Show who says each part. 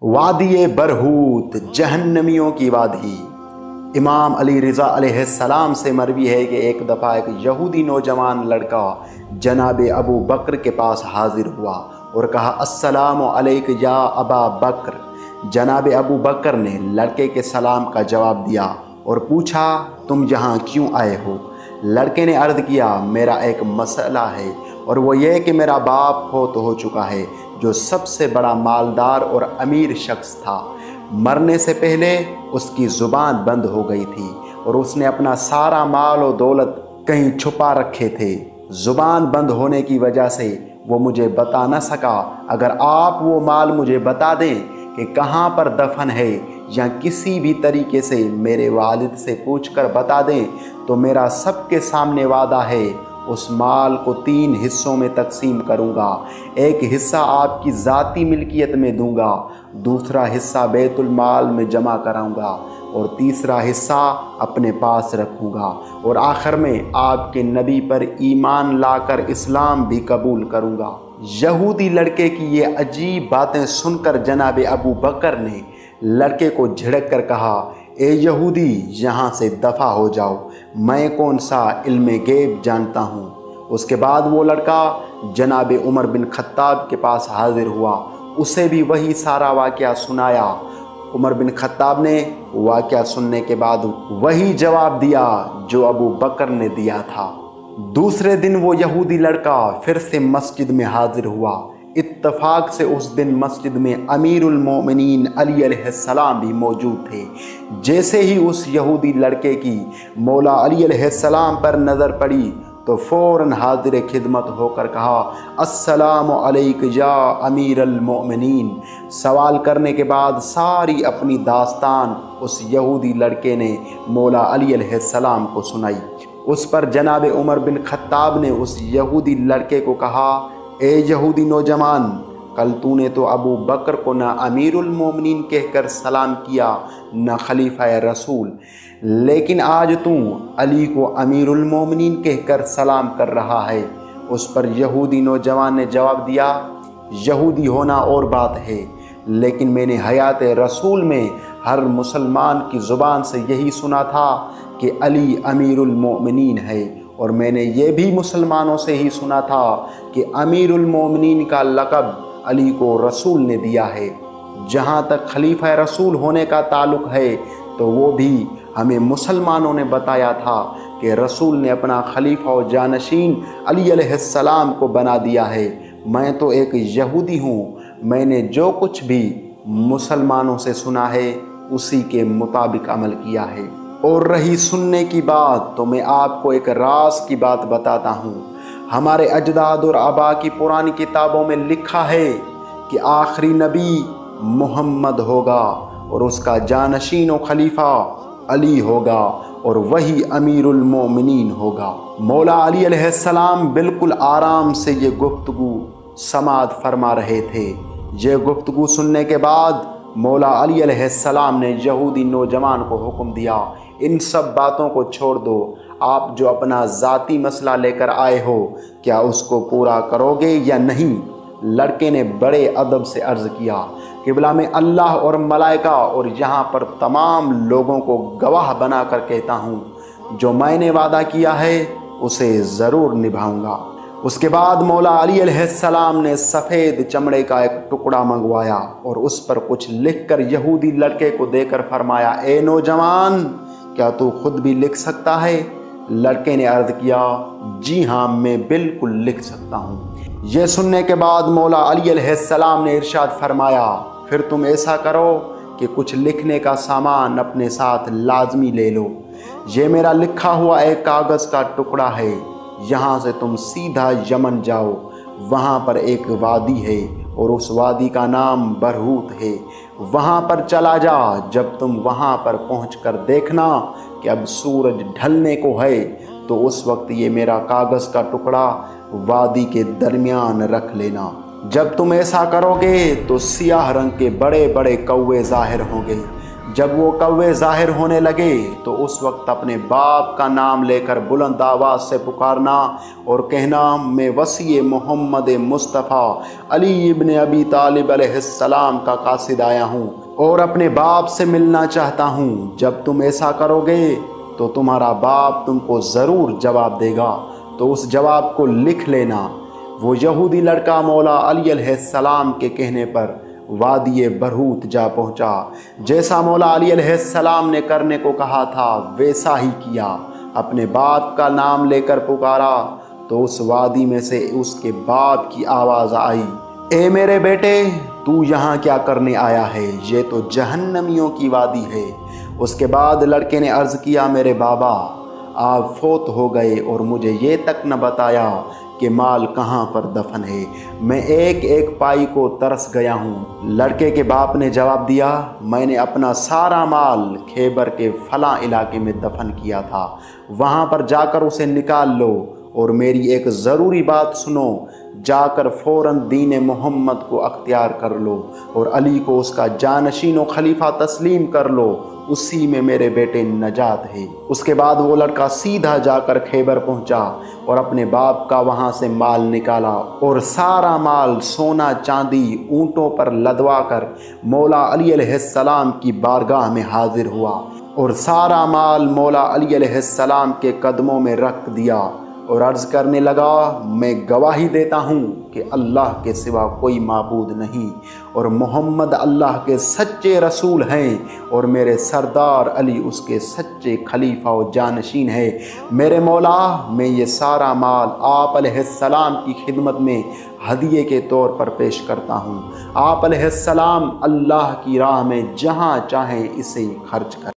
Speaker 1: वादी बरहूत, जहन्नमियों की वादी। इमाम अली रज़ा अलैहिस्सलाम से मरवी है कि एक दफ़ा एक यहूदी नौजवान लड़का जनाब अबू बकर के पास हाजिर हुआ और कहा, अस्सलामु अलैक या अबा बकर। जनाब अबू बकर ने लड़के के सलाम का जवाब दिया और पूछा, तुम यहाँ क्यों आए हो? लड़के ने अर्ज़ किया, मेरा एक मसला है और वो ये कि मेरा बाप फौत हो चुका है, जो सबसे बड़ा मालदार और अमीर शख्स था। मरने से पहले उसकी ज़ुबान बंद हो गई थी और उसने अपना सारा माल और दौलत कहीं छुपा रखे थे। ज़ुबान बंद होने की वजह से वो मुझे बता न सका। अगर आप वो माल मुझे बता दें कि कहाँ पर दफन है या किसी भी तरीके से मेरे वालिद से पूछकर बता दें, तो मेरा सबके सामने वादा है उस माल को 3 हिस्सों में तकसीम करूंगा। एक हिस्सा आपकी ज़ाती मिल्कियत में दूंगा, दूसरा हिस्सा बैतुल माल में जमा कराऊंगा और तीसरा हिस्सा अपने पास रखूंगा और आखिर में आपके नबी पर ईमान लाकर इस्लाम भी कबूल करूंगा। यहूदी लड़के की ये अजीब बातें सुनकर जनाब अबू बकर ने लड़के को झिड़क कर कहा, ए यहूदी, यहाँ से दफ़ा हो जाओ, मैं कौन सा इल्म गैब जानता हूँ। उसके बाद वो लड़का जनाब उमर बिन खत्ताब के पास हाजिर हुआ, उसे भी वही सारा वाक़या सुनाया। उमर बिन खत्ताब ने वाक़या सुनने के बाद वही जवाब दिया जो अबू बकर ने दिया था। दूसरे दिन वो यहूदी लड़का फिर से मस्जिद में हाजिर हुआ। इत्तफाक से उस दिन मस्जिद में अमीरुल मोमिनीन अली अलैहिस्सलाम भी मौजूद थे। जैसे ही उस यहूदी लड़के की मौला अली अलैहिस्सलाम पर नज़र पड़ी तो फ़ौरन हाजिर खिदमत होकर कहा, अस्सलामु अलैक या अमीरुल मोमिनीन। सवाल करने के बाद सारी अपनी दास्तान उस यहूदी लड़के ने मौला अली अलैहिस्सलाम को सुनाई। उस पर जनाब उमर बिन खत्ताब ने उस यहूदी लड़के को कहा, ए यहूदी नौजवान, कल तूने तो अबू बकर को न अमीरुल मोमिनीन कहकर सलाम किया न खलीफा रसूल, लेकिन आज तू अली को अमीरुल मोमिनीन कहकर सलाम कर रहा है। उस पर यहूदी नौजवान ने जवाब दिया, यहूदी होना और बात है, लेकिन मैंने हयात रसूल में हर मुसलमान की ज़ुबान से यही सुना था कि अली अमीरुल मोमिनीन है, और मैंने ये भी मुसलमानों से ही सुना था कि अमीरुल मोमिनीन का लक़ब अली को रसूल ने दिया है। जहाँ तक खलीफा रसूल होने का ताल्लुक़ है तो वो भी हमें मुसलमानों ने बताया था कि रसूल ने अपना खलीफा और जानशीन अली अलैहिस्सलाम को बना दिया है। मैं तो एक यहूदी हूँ, मैंने जो कुछ भी मुसलमानों से सुना है उसी के मुताबिक अमल किया है। और रही सुनने की बात, तो मैं आपको एक राज की बात बताता हूँ। हमारे अजदाद और आबा की पुरानी किताबों में लिखा है कि आखिरी नबी मोहम्मद होगा और उसका जानशीन और खलीफा अली होगा और वही अमीरुल मोमिनीन होगा। मौला अली अलैहिस्सलाम बिल्कुल आराम से ये गुफ्तगू समाअत फरमा रहे थे। ये गुफ्तगू सुनने के बाद मौला अली अलैहिस्सलाम ने यहूदी नौजवान को हुक्म दिया, इन सब बातों को छोड़ दो, आप जो अपना ज़ाती मसला लेकर आए हो क्या उसको पूरा करोगे या नहीं? लड़के ने बड़े अदब से अर्ज़ किया, क़िबला में अल्लाह और मलाइका और यहाँ पर तमाम लोगों को गवाह बना कर कहता हूँ, जो मैंने वादा किया है उसे ज़रूर निभाऊँगा। उसके बाद मौला अली अलैहिस्सलाम ने सफ़ेद चमड़े का एक टुकड़ा मंगवाया और उस पर कुछ लिखकर यहूदी लड़के को देकर फरमाया, ए नौजवान, क्या तू खुद भी लिख सकता है? लड़के ने अर्ज़ किया, जी हाँ, मैं बिल्कुल लिख सकता हूँ। यह सुनने के बाद मौला अली अलैहिस्सलाम ने इरशाद फरमाया, फिर तुम ऐसा करो कि कुछ लिखने का सामान अपने साथ लाजमी ले लो। ये मेरा लिखा हुआ एक कागज़ का टुकड़ा है, यहाँ से तुम सीधा यमन जाओ, वहाँ पर एक वादी है और उस वादी का नाम बरहूत है, वहाँ पर चला जा। जब तुम वहाँ पर पहुँचकर देखना कि अब सूरज ढलने को है, तो उस वक्त ये मेरा कागज़ का टुकड़ा वादी के दरमियान रख लेना। जब तुम ऐसा करोगे तो सियाह रंग के बड़े बड़े कौवे ज़ाहिर होंगे, جب وہ کوے ظاہر ہونے لگے تو اس وقت اپنے باپ کا نام لے کر بلند آواز سے پکارنا اور کہنا میں وصی محمد مصطفیٰ علی ابن ابی طالب علیہ السلام کا قاصد آیا ہوں اور اپنے باپ سے ملنا چاہتا ہوں۔ جب تم ایسا کرو گے تو تمہارا باپ تم کو ضرور جواب دے گا، تو اس جواب کو لکھ لینا۔ وہ یہودی لڑکا مولا علی علیہ السلام کے کہنے پر وادی برہوت جا پہنچا۔ جیسا مولا علی علیہ السلام نے کرنے کو کہا تھا ویسا ہی کیا۔ اپنے باپ کا نام لے کر پکارا تو اس وادی میں سے اس کے باپ کی آواز آئی، اے میرے بیٹے، تو یہاں کیا کرنے آیا ہے؟ یہ تو جہنمیوں کی وادی ہے۔ اس کے بعد لڑکے نے عرض کیا، میرے بابا آپ فوت ہو گئے اور مجھے یہ تک نہ بتایا کہ مال کہاں پر دفن ہے، میں ایک ایک پائی کو ترس گیا ہوں۔ لڑکے کے باپ نے جواب دیا، میں نے اپنا سارا مال خیبر کے فلاں علاقے میں دفن کیا تھا، وہاں پر جا کر اسے نکال لو اور میری ایک ضروری بات سنو، جا کر فوراً دین محمد کو اختیار کر لو اور علی کو اس کا جانشین و خلیفہ تسلیم کر لو، اسی میں میرے بیٹے نجات ہے۔ اس کے بعد وہ لڑکا سیدھا جا کر خیبر پہنچا اور اپنے باپ کا وہاں سے مال نکالا اور سارا مال سونا چاندی اونٹوں پر لدوا کر مولا علی علیہ السلام کی بارگاہ میں حاضر ہوا اور سارا مال مولا علی علیہ السلام کے قدموں میں رکھ دیا اور عرض کرنے لگا، میں گواہی دیتا ہوں کہ اللہ کے سوا کوئی معبود نہیں اور محمد اللہ کے سچے رسول ہیں اور میرے سردار علی اس کے سچے خلیفہ و جانشین ہے۔ میرے مولا، میں یہ سارا مال آپ علیہ السلام کی خدمت میں ہدیے کے طور پر پیش کرتا ہوں۔ آپ علیہ السلام اللہ کی راہ میں جہاں چاہیں اسے خرچ کریں۔